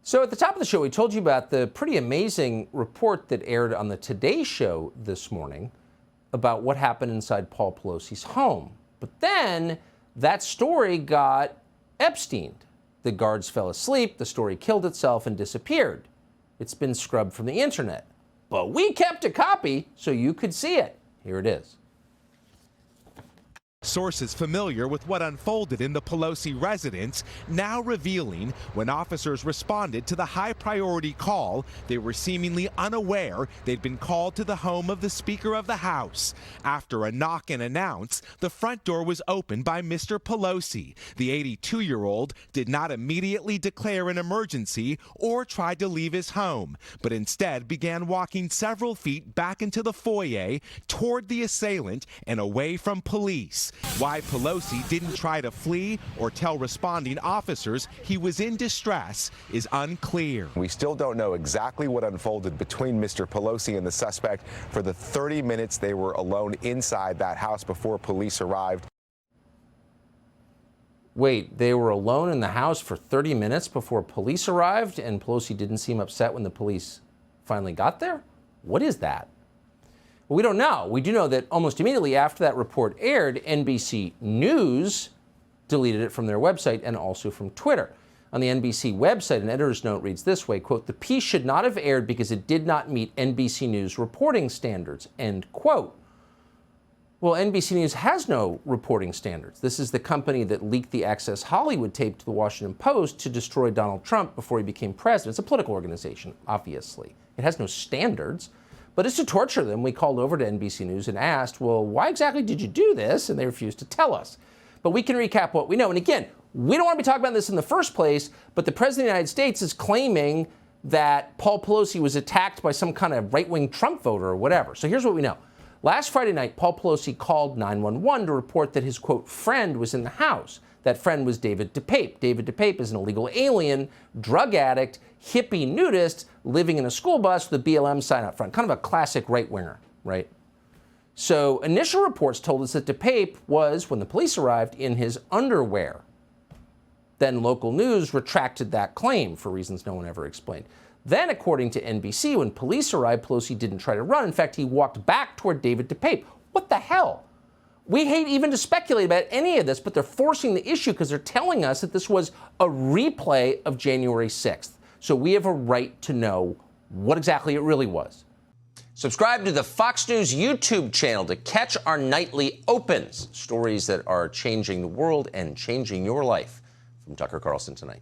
So at the top of the show, we told you about the pretty amazing report that aired on the Today Show this morning about what happened inside Paul Pelosi's home. But then that story got Epsteined. The guards fell asleep, the story killed itself and disappeared. It's been scrubbed from the internet. But we kept a copy so you could see it. Here it is. Sources familiar with what unfolded in the Pelosi residence now revealing when officers responded to the high-priority call, they were seemingly unaware they'd been called to the home of the Speaker of the House. After a knock and announce, the front door was opened by Mr. Pelosi. The 82-year-old did not immediately declare an emergency or try to leave his home, but instead began walking several feet back into the foyer toward the assailant and away from police. Why Pelosi didn't try to flee or tell responding officers he was in distress is unclear. We still don't know exactly what unfolded between Mr. Pelosi and the suspect for the 30 minutes they were alone inside that house before police arrived. Wait, they were alone in the house for 30 minutes before police arrived, and Pelosi didn't seem upset when the police finally got there? What is that? Well, we don't know. We do know that almost immediately after that report aired, NBC News deleted it from their website and also from Twitter. On the NBC website, an editor's note reads this way, quote, "The piece should not have aired because it did not meet NBC News reporting standards," end quote. Well, NBC News has no reporting standards. This is the company that leaked the Access Hollywood tape to the Washington Post to destroy Donald Trump before he became president. It's a political organization, obviously. It has no standards. But it's to torture them. We called over to NBC News and asked, well, why exactly did you do this? And they refused to tell us. But we can recap what we know. And again, we don't want to be talking about this in the first place, but the President of the United States is claiming that Paul Pelosi was attacked by some kind of right-wing Trump voter or whatever. So here's what we know. Last Friday night, Paul Pelosi called 911 to report that his, quote, friend was in the house. That friend was David DePape. David DePape is an illegal alien, drug addict, hippie nudist, living in a school bus with a BLM sign out front. Kind of a classic right-winger, right? So initial reports told us that DePape was, when the police arrived, in his underwear. Then local news retracted that claim for reasons no one ever explained. Then, according to NBC, when police arrived, Pelosi didn't try to run. In fact, he walked back toward David DePape. What the hell? We hate even to speculate about any of this, but they're forcing the issue because they're telling us that this was a replay of January 6th. So we have a right to know what exactly it really was. Subscribe to the Fox News YouTube channel to catch our nightly opens, stories that are changing the world and changing your life. From Tucker Carlson Tonight.